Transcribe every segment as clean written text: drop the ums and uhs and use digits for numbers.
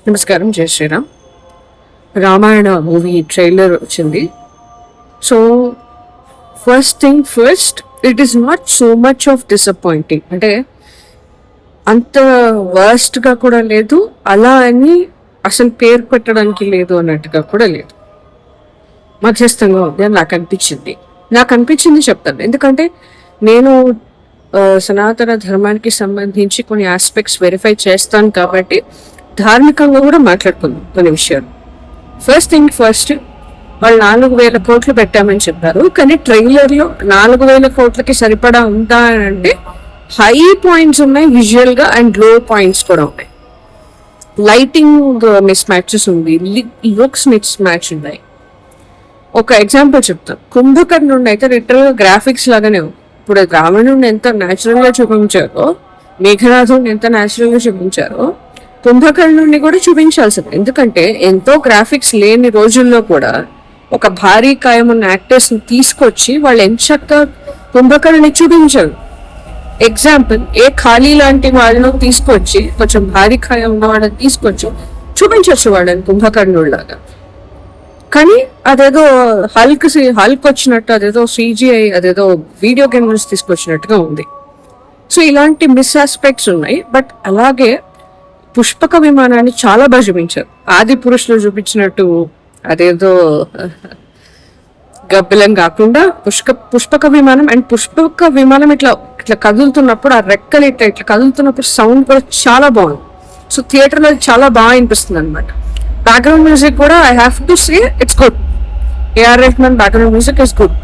నమస్కారం, జై Sriram. Ramayana movie trailer వచ్చింది. So first thing first, it is not so much of disappointing. అంటే అంత వర్స్ట్గా కూడా లేదు, అలా అని అసలు పేరు పెట్టడానికి లేదు అన్నట్టుగా కూడా లేదు. మధ్యస్థంగా ఉంది అని నాకు అనిపించింది చెప్తాను. ఎందుకంటే నేను సనాతన ధర్మానికి సంబంధించి కొన్ని ఆస్పెక్ట్స్ వెరిఫై చేస్తాను కాబట్టి ధార్మికంగా కూడా మాట్లాడుకుందాం కొన్ని విషయాలు. ఫస్ట్ థింగ్ ఫస్ట్, వాళ్ళు 4,000 కోట్లు పెట్టామని చెప్పారు, కానీ ట్రైలర్లో 4,000 కోట్లకి సరిపడా ఉందా అని అంటే హై పాయింట్స్ ఉన్నాయి విజువల్ గా అండ్ లో పాయింట్స్ కూడా ఉన్నాయి. లైటింగ్ మిస్ మ్యాచెస్ ఉంది, లుక్స్ మిస్ మ్యాచ్ ఉన్నాయి. ఒక ఎగ్జాంపుల్ చెప్తాను. కుంభకర్ణుడిని అయితే లిటరల్ గా గ్రాఫిక్స్ లాగానే ఉంది. ఇప్పుడు రావణుడిని ఎంత న్యాచురల్ గా చూపించారో, మేఘనాథుడిని ఎంత న్యాచురల్ గా చూపించారో, కుంభకర్ణుడిని కూడా చూపించాల్సింది. ఎందుకంటే ఎంతో గ్రాఫిక్స్ లేని రోజుల్లో కూడా ఒక భారీ కాయం ఉన్న యాక్టర్స్ ని తీసుకొచ్చి వాళ్ళు ఎంచక్క కుంభకర్ణుని చూపించారు. ఎగ్జాంపుల్, ఏ ఖాళీ లాంటి వాళ్ళను తీసుకొచ్చి, కొంచెం భారీ కాయం ఉన్న వాళ్ళని తీసుకొచ్చి చూపించవచ్చు వాళ్ళని కుంభకర్ణుడు లాగా. కానీ అదేదో హల్క్ వచ్చినట్టు, అదేదో CGI, అదేదో వీడియో గేమ్ నుంచి తీసుకొచ్చినట్టుగా ఉంది. సో ఇలాంటి మిస్ ఆస్పెక్ట్స్ ఉన్నాయి. బట్ అలాగే పుష్పక విమానాన్ని చాలా బాగా చూపించారు. ఆది పురుషులు చూపించినట్టు అదేదో గబ్బిలం కాకుండా పుష్పక విమానం. అండ్ పుష్పక విమానం ఇట్లా కదులుతున్నప్పుడు, ఆ రెక్కలు ఇట్లా కదులుతున్నప్పుడు సౌండ్ కూడా చాలా బాగుంది. సో థియేటర్లో చాలా బాగా అనిపిస్తుంది అనమాట. బ్యాక్గ్రౌండ్ మ్యూజిక్ కూడా I have to say it's good. AR Rahman background music is good.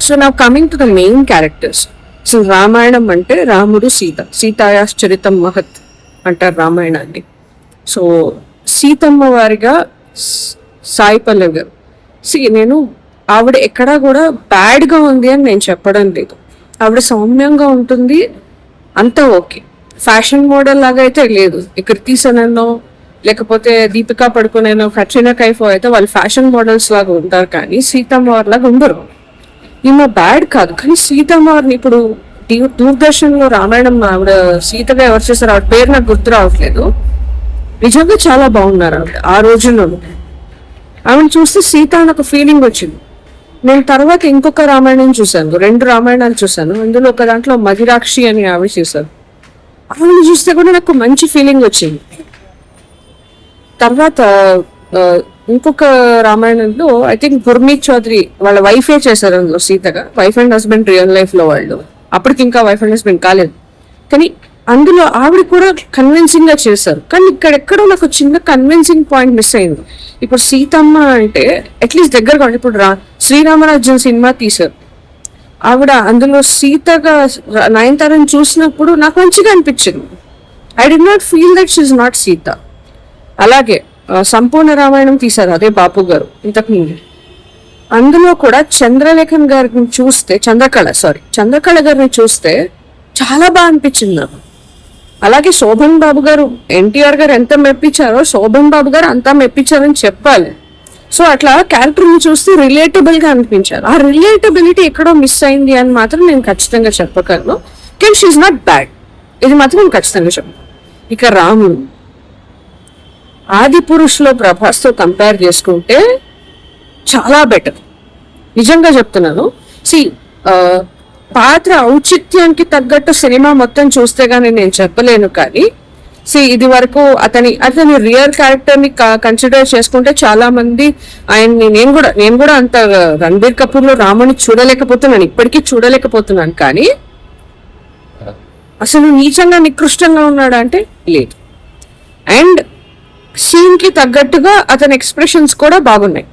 So now coming to the main characters. So Ramayanam అంటే రాముడు, సీతాయాస్ చరితం మహత్ అంటారు రామాయణాన్ని. సో సీతమ్మ వారిగా సాయి పల్లవి గారు. నేను ఆవిడ ఎక్కడా కూడా బ్యాడ్గా ఉంది అని నేను చెప్పడం లేదు. ఆవిడ సౌమ్యంగా ఉంటుంది, అంతా ఓకే. ఫ్యాషన్ మోడల్ లాగా అయితే లేదు. కృతి సనన్నో లేకపోతే దీపికా పడుకునేనో, కట్రీనా కైఫ్ అయితే వాళ్ళు ఫ్యాషన్ మోడల్స్ లాగా ఉంటారు, కానీ సీతమ్మ వారి లాగా ఉండరు. ఈమె బ్యాడ్ కాదు, కానీ సీతమ్మ వారిని ఇప్పుడు దూరదర్శన్లో రామాయణం ఆవిడ సీతగా ఎవరు చేశారు, ఆవిడ పేరు నాకు గుర్తు రావట్లేదు. నిజంగా చాలా బాగున్నారు ఆవిడ ఆ రోజుల్లో. ఆవిడ చూస్తే సీత అని ఒక ఫీలింగ్ వచ్చింది. నేను తర్వాత ఇంకొక రామాయణం చూశాను, 2 రామాయణాలు చూశాను. అందులో ఒక దాంట్లో మదిరాక్షి అని ఆవిడ చూశాను. ఆవిడ చూస్తే కూడా నాకు మంచి ఫీలింగ్ వచ్చింది. తర్వాత ఇంకొక రామాయణంలో ఐ థింక్ గుర్మీత్ చౌదరి వాళ్ళ వైఫే చేశారు అందులో సీతగా. Wife and husband real life లో వాళ్ళు, అప్పటికి ఇంకా వైఫ్ అండ్ హస్బెండ్ కాలేదు, కానీ అందులో ఆవిడ కూడా కన్విన్సింగ్ గా చేశారు. కానీ ఇక్కడెక్కడో నాకు చిన్న కన్విన్సింగ్ పాయింట్ మిస్ అయింది. ఇప్పుడు సీతమ్మ అంటే అట్లీస్ట్ దగ్గరగా ఉండి, ఇప్పుడు శ్రీరామరాజ్యం సినిమా తీశారు, ఆవిడ అందులో సీతగా నయనతారని చూసినప్పుడు నాకు మంచిగా అనిపించింది. I did not feel that she is not Sita. అలాగే సంపూర్ణ రామాయణం తీశారు, అదే బాపు గారు ఇంతకుముందు. అందులో కూడా చంద్రలేఖన్ గారిని చూస్తే, చంద్రకళ గారిని చూస్తే చాలా బాగా అనిపించింది నాకు. అలాగే శోభన్ బాబు గారు, NTR గారు ఎంత మెప్పించారో శోభన్ బాబు గారు అంతా మెప్పించారని చెప్పాలి. సో అట్లా క్యారెక్టర్ని చూస్తే రిలేటబుల్ గా అనిపించారు. ఆ రిలేటబిలిటీ ఎక్కడో మిస్ అయింది అని మాత్రం నేను ఖచ్చితంగా చెప్పగలను. కెన్ షీఈ్ నాట్ బ్యాడ్, ఇది మాత్రం నేను ఖచ్చితంగా చెప్పను. ఇక రాముడు ఆది పురుషులో ప్రభాస్తో కంపేర్ చేసుకుంటే చాలా బెటర్, నిజంగా చెప్తున్నాను. పాత్ర ఔచిత్యానికి తగ్గట్టు సినిమా మొత్తం చూస్తే గానీ నేను చెప్పలేను, కానీ ఇది వరకు అతని రియల్ క్యారెక్టర్ ని కన్సిడర్ చేసుకుంటే చాలా మంది ఆయన్ని, నేను కూడా అంత రణబీర్ కపూర్ లో రాముని చూడలేకపోతున్నాను, ఇప్పటికీ చూడలేకపోతున్నాను. కానీ అసలు నీచంగా నికృష్టంగా ఉన్నాడా అంటే లేదు. అండ్ సీన్ కి తగ్గట్టుగా అతని ఎక్స్ప్రెషన్స్ కూడా బాగున్నాయి,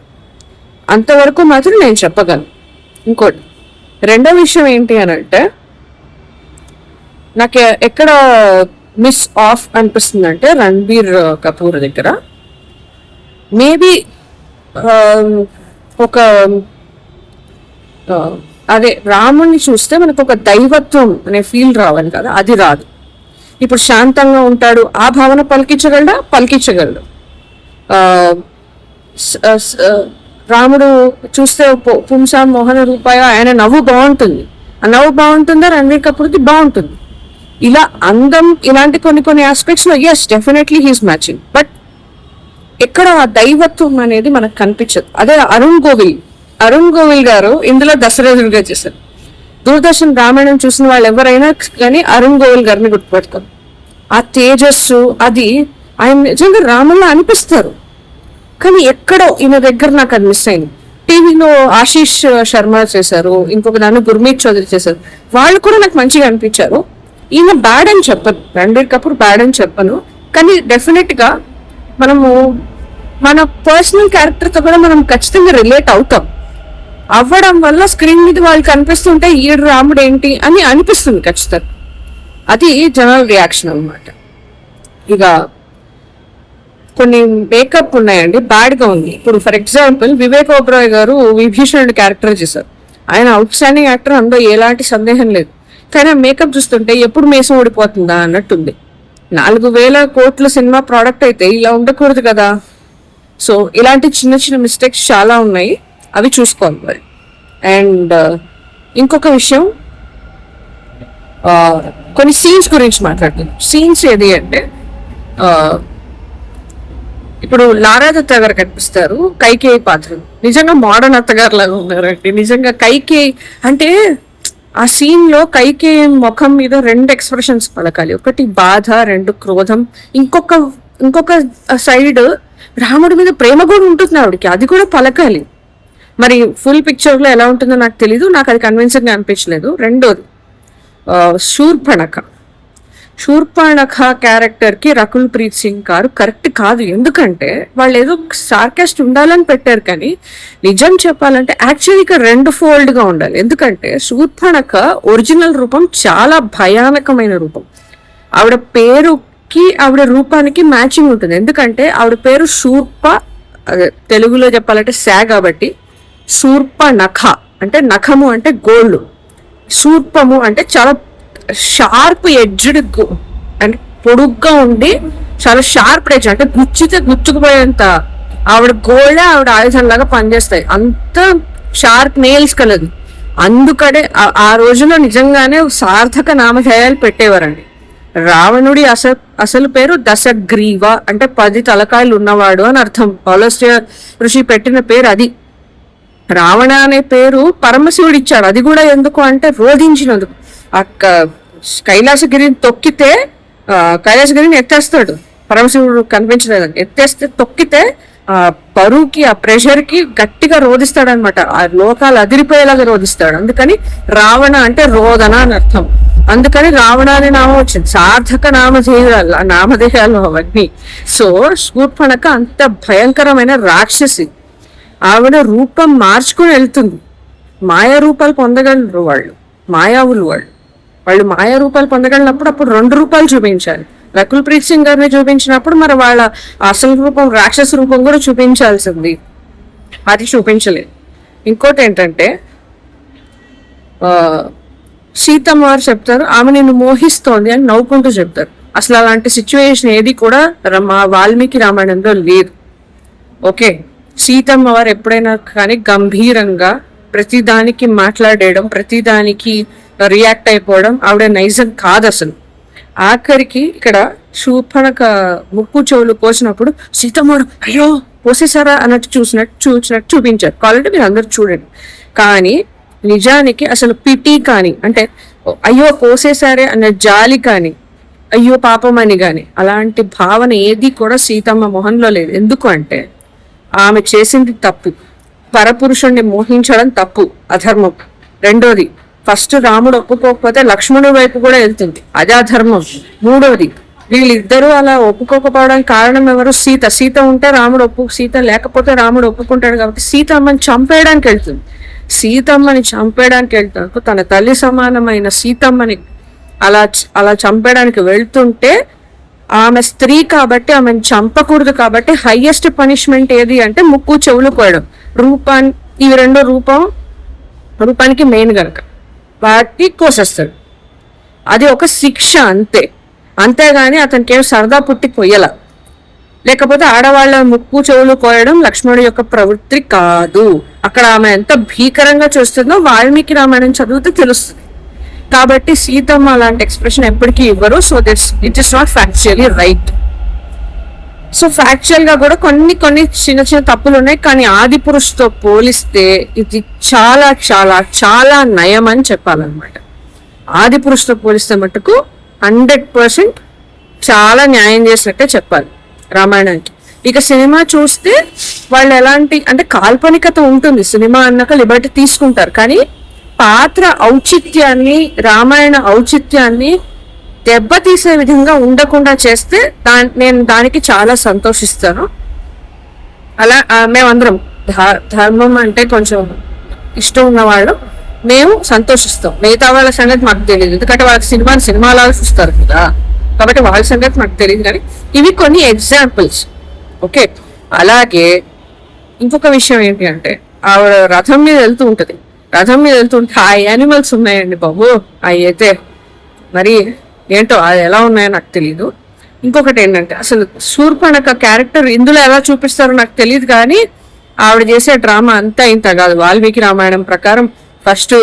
అంతవరకు మాత్రం నేను చెప్పగలను. ఇంకోటి, రెండో విషయం ఏంటి అని అంటే, నాకు ఎక్కడ మిస్ ఆఫ్ అనిపిస్తుంది అంటే రణబీర్ కపూర్ దగ్గర మేబీ ఒక అదే రాముడిని చూస్తే మనకు ఒక దైవత్వం అనే ఫీల్ రావాలి కదా, అది రాదు. ఇప్పుడు శాంతంగా ఉంటాడు, ఆ భావన పలికించగలడు. రాముడు చూస్తే పుంసా మోహన రూపాయ, ఆయన నవ్వు బాగుంటుంది, ఆ నవ్వు బాగుంటుందా రణబీర్ కపూర్కి బాగుంటుంది. ఇలా అందం, ఇలాంటి కొన్ని ఆస్పెక్ట్స్ లో yes definitely he's matching. But ఎక్కడ ఆ దైవత్వం అనేది మనకు కనిపించదు. అదే అరుణ్ గోవిల్ గారు ఇందులో దశరథుడిగా చేశారు. దూరదర్శన్ రామాయణం చూసిన వాళ్ళు ఎవరైనా కానీ అరుణ్ గోవిల్ గారిని గుర్తుపెడతారు. ఆ తేజస్సు అది ఆయన నిజంగా రాముల్లా అనిపిస్తారు. కానీ ఎక్కడో ఈయన దగ్గర నాకు అది మిస్ అయింది. టీవీలో ఆశీష్ శర్మ చేశారు, ఇంకొక దాన్ని గుర్మీత్ చౌదరి చేశారు. వాళ్ళు కూడా నాకు మంచిగా అనిపించారు. ఈయన బ్యాడ్ అని చెప్పను, రణబీర్ కపూర్ బ్యాడ్ అని చెప్పను. కానీ డెఫినెట్ గా మనము మన పర్సనల్ క్యారెక్టర్ తో కూడా మనం ఖచ్చితంగా రిలేట్ అవుతాం. అవ్వడం వల్ల స్క్రీన్ మీద వాళ్ళు కనిపిస్తుంటే ఈడు రాముడు ఏంటి అని అనిపిస్తుంది ఖచ్చితంగా. అది జనరల్ రియాక్షన్ అన్నమాట. ఇక కొన్ని మేకప్ ఉన్నాయండి, బ్యాడ్ గా ఉంది. ఇప్పుడు ఫర్ ఎగ్జాంపుల్ వివేక్ ఓబ్రాయ్ గారు విభీషణుడి క్యారెక్టర్ చేశారు. ఆయన అవుట్ స్టాండింగ్ యాక్టర్, అందులో ఎలాంటి సందేహం లేదు. కానీ మేకప్ చూస్తుంటే ఎప్పుడు మేసం ఓడిపోతుందా అన్నట్టుంది. 4,000 కోట్ల సినిమా ప్రోడక్ట్ అయితే ఇలా ఉండకూడదు కదా. సో ఇలాంటి చిన్న చిన్న మిస్టేక్స్ చాలా ఉన్నాయి, అవి చూసుకోవాలి మరి. అండ్ ఇంకొక విషయం, కొన్ని సీన్స్ గురించి మాట్లాడుతుంది. సీన్స్ ఏది అంటే ఇప్పుడు లారా దత్తా గారు కనిపిస్తారు కైకేయి పాత్ర. నిజంగా మోడర్న్ అత్తగారు లాగా ఉన్నారండి. నిజంగా కైకేయి అంటే ఆ సీన్ లో కైకేయి ముఖం మీద 2 ఎక్స్ప్రెషన్స్ పలకాలి. ఒకటి బాధ, 2 క్రోధం. ఇంకొక సైడ్ రాముడి మీద ప్రేమ కూడా ఉంటుంది ఆవిడకి, అది కూడా పలకాలి. మరి ఫుల్ పిక్చర్ లో ఎలా ఉంటుందో నాకు తెలీదు, నాకు అది కన్విన్సింగ్ గా అనిపించలేదు. రెండోది శూర్పణఖ క్యారెక్టర్ కి రకుల్ ప్రీత్ సింగ్ గారు కరెక్ట్ కాదు. ఎందుకంటే వాళ్ళు ఏదో సార్కాస్ట్ ఉండాలని పెట్టారు, కానీ నిజం చెప్పాలంటే యాక్చువల్గా 2 ఫోల్డ్ గా ఉండాలి. ఎందుకంటే శూర్పణఖ ఒరిజినల్ రూపం చాలా భయానకమైన రూపం. ఆవిడ పేరుకి ఆవిడ రూపానికి మ్యాచింగ్ ఉంటుంది. ఎందుకంటే ఆవిడ పేరు శూర్ప, తెలుగులో చెప్పాలంటే శా, కాబట్టి శూర్పణఖ అంటే నఖము అంటే గోళ్ళు, శూర్పము అంటే చాలా షార్ప్ ఎడ్జ్డ్ అంటే పొడుగ్గా ఉండి చాలా షార్ప్ ఎడ్జ్ అంటే గుచ్చితే గుచ్చుకుపోయేంత ఆవిడ గోళ్ళే ఆవిడ ఆయుధంలాగా పనిచేస్తాయి. అంత షార్ప్ నెయిల్స్ కలదు. అందుకనే ఆ రోజులో నిజంగానే సార్థక నామధేయాలు పెట్టేవారండి. రావణుడి అసలు పేరు దశగ్రీవ అంటే 10 తలకాయలు ఉన్నవాడు అని అర్థం. పౌలస్త్య ఋషి పెట్టిన పేరు అది. రావణ అనే పేరు పరమశివుడు ఇచ్చాడు. అది కూడా ఎందుకు అంటే రోధించినందుకు. కైలాసగిరిని తొక్కితే కైలాసగిరిని ఎత్తేస్తాడు పరమశివుడు కనిపించలేదని. ఎత్తేస్తే తొక్కితే ఆ బరువుకి ఆ ప్రెషర్ కి గట్టిగా రోధిస్తాడు అనమాట. ఆ లోకాలు అదిరిపోయేలాగా రోధిస్తాడు. అందుకని రావణ అంటే రోదన అని అర్థం. అందుకని రావణ అనే నామం వచ్చింది. సార్థక నామధేయాలు అవన్నీ. సో శూర్పణఖ అంత భయంకరమైన రాక్షసి. ఆవిడ రూపం మార్చుకుని వెళ్తుంది. మాయా రూపాలు పొందగలరు వాళ్ళు, మాయావులు వాళ్ళు మాయా రూపాలు పొందగలిగినప్పుడు అప్పుడు 2 రూపాలు చూపించాలి. రకుల్ ప్రీత్ సింగ్ గారిని చూపించినప్పుడు మరి వాళ్ళ అసలు రూపం రాక్షస రూపం కూడా చూపించాల్సింది, అది చూపించలేదు. ఇంకోటి ఏంటంటే సీతమ్మ వారు చెప్తారు ఆమె నిన్ను మోహిస్తోంది అని నవ్వుకుంటూ చెప్తారు. అసలు అలాంటి సిచ్యువేషన్ ఏది కూడా మా వాల్మీకి రామాయణంలో లేదు. ఓకే, సీతమ్మ వారు ఎప్పుడైనా కానీ గంభీరంగా ప్రతిదానికి మాట్లాడేయడం, ప్రతిదానికి రియాక్ట్ అయిపోవడం ఆవిడ నైజం కాదు అసలు. ఆఖరికి ఇక్కడ శూర్పణఖ ముక్కు చెవులు కోసినప్పుడు సీతమ్మడు అయ్యో కోసేసారా అన్నట్టు చూసినట్టు చూపించారు. కావాలంటే మీరు అందరు చూడండి. కానీ నిజానికి అసలు పిటి కానీ అంటే అయ్యో కోసేసారే అన్న జాలి కానీ అయ్యో పాపం అని కానీ అలాంటి భావన ఏది కూడా సీతమ్మ మొహంలో లేదు. ఎందుకు అంటే ఆమె చేసింది తప్పు. పరపురుషుణ్ణి మోహించడం తప్పు, అధర్మం. రెండోది, ఫస్ట్ రాముడు ఒప్పుకోకపోతే లక్ష్మణుడి వైపు కూడా వెళ్తుంది, అదే అధర్మం. మూడోది, వీళ్ళిద్దరూ అలా ఒప్పుకోకపోవడానికి కారణం ఎవరు? సీత ఉంటే రాముడు సీత లేకపోతే రాముడు ఒప్పుకుంటాడు కాబట్టి సీతమ్మని చంపేయడానికి వెళ్తుంది. సీతమ్మని చంపేయడానికి వెళ్తాడు. తన తల్లి సమానమైన సీతమ్మని అలా చంపేయడానికి వెళ్తుంటే ఆమె స్త్రీ కాబట్టి ఆమెను చంపకూడదు కాబట్టి హైయెస్ట్ పనిష్మెంట్ ఏది అంటే ముక్కు చెవులు కోయడం. ఇవి 2 రూపానికి మెయిన్ గనక వాటి కోసేస్తాడు. అది ఒక శిక్ష అంతే. అంతేగాని అతనికి ఏం సరదా పుట్టి కొయ్యల. లేకపోతే ఆడవాళ్ళ ముక్కు చెవులు కోయడం లక్ష్మణుడి యొక్క ప్రవృత్తి కాదు. అక్కడ ఆమె ఎంత భీకరంగా చూస్తుందో వాల్మీకి రామాయణం చదివితే తెలుస్తుంది. కాబట్టి సీతమ్మ అలాంటి ఎక్స్ప్రెషన్ ఎప్పటికీ ఇవ్వరు. So it is not factually right. So factual గా కూడా కొన్ని కొన్ని చిన్న చిన్న తప్పులు ఉన్నాయి, కానీ ఆదిపురుషుతో పోలిస్తే ఇది చాలా చాలా చాలా నయం అని చెప్పాలన్నమాట. ఆదిపురుషుతో పోలిస్తే మటుకు 100% చాలా న్యాయం చేసినట్టే చెప్పాలి రామాయణానికి. ఇక సినిమా చూస్తే వాళ్ళు ఎలాంటి అంటే కాల్పనికత ఉంటుంది, సినిమా అన్నాక లిబర్టీ తీసుకుంటారు, కానీ పాత్ర ఔచిత్యాన్ని, రామాయణ ఔచిత్యాన్ని దెబ్బతీసే విధంగా ఉండకుండా చేస్తే నేను దానికి చాలా సంతోషిస్తాను. అలా మేమందరం ధర్మం అంటే కొంచెం ఇష్టం ఉన్న వాళ్ళు మేము సంతోషిస్తాం. మిగతా వాళ్ళ సంగతి మాకు తెలియదు, ఎందుకంటే వాళ్ళకి సినిమాలాగా చూస్తారు కదా, కాబట్టి వాళ్ళ సంగతి మాకు తెలియదు. కానీ ఇవి కొన్ని ఎగ్జాంపుల్స్. ఓకే, అలాగే ఇంకొక విషయం ఏంటి అంటే ఆవిడ రథం మీద వెళ్తూ ఉంటది. రథం మీద వెళ్తుంటే ఆ యానిమల్స్ ఉన్నాయండి బాబు, అవి అయితే మరి ఏంటో అది ఎలా ఉన్నాయో నాకు తెలియదు. ఇంకొకటి ఏంటంటే అసలు శూర్పణఖ క్యారెక్టర్ ఇందులో ఎలా చూపిస్తారో నాకు తెలియదు, కానీ ఆవిడ చేసే డ్రామా అంతా ఇంత కాదు. వాల్మీకి రామాయణం ప్రకారం ఫస్ట్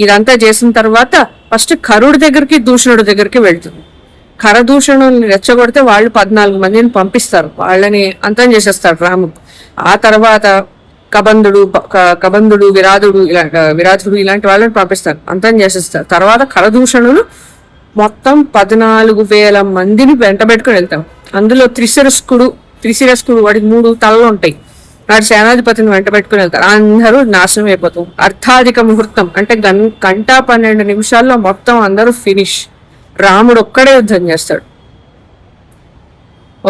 ఇదంతా చేసిన తర్వాత ఫస్ట్ కరుడి దగ్గరికి దూషణుడి దగ్గరికి వెళ్తుంది. కరదూషణుల్ని రెచ్చగొడితే వాళ్ళు 14 మందిని పంపిస్తారు, వాళ్ళని అంతం చేసేస్తాడు రాముడు. ఆ తర్వాత కబంధుడు విరాధుడు ఇలాంటి వాళ్ళని పంపిస్తారు, అంతం చేసేస్తారు. తర్వాత కరదూషణులు మొత్తం 14,000 మందిని వెంట పెట్టుకుని వెళ్తాం. అందులో త్రిశిరస్కుడు వాడికి 3 తలలు ఉంటాయి, వాడి సేనాధిపతిని వెంట పెట్టుకుని వెళ్తారు. అందరూ నాశనం అయిపోతాం. అర్థాధిక ముహూర్తం అంటే 1:12 నిమిషాల్లో మొత్తం అందరూ ఫినిష్. రాముడు ఒక్కడే యుద్ధం చేస్తాడు.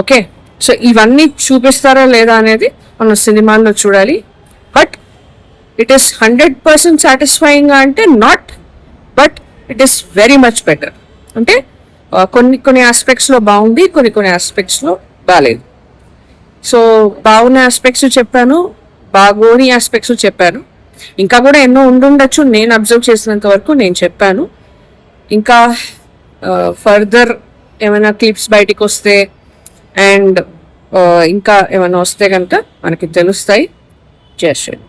ఓకే, సో ఇవన్నీ చూపిస్తారా లేదా అనేది మనం సినిమాల్లో చూడాలి. బట్ ఇట్ ఈస్ 100% సాటిస్ఫైయింగ్ అంటే not, but it is very much better. అంటే కొన్ని ఆస్పెక్ట్స్లో బాగుంది, కొన్ని ఆస్పెక్ట్స్లో బాగాలేదు. సో బాగున్న ఆస్పెక్ట్స్ చెప్పాను, బాగోని ఆస్పెక్ట్స్ చెప్పాను. ఇంకా కూడా ఎన్నో ఉండుండొచ్చు, నేను అబ్జర్వ్ చేసినంత వరకు నేను చెప్పాను. ఇంకా ఫర్దర్ ఏమైనా క్లిప్స్ బయటికి వస్తే అండ్ ఇంకా ఏమైనా వస్తే కనుక మనకి తెలుస్తాయి. జై శ్రీరామ్.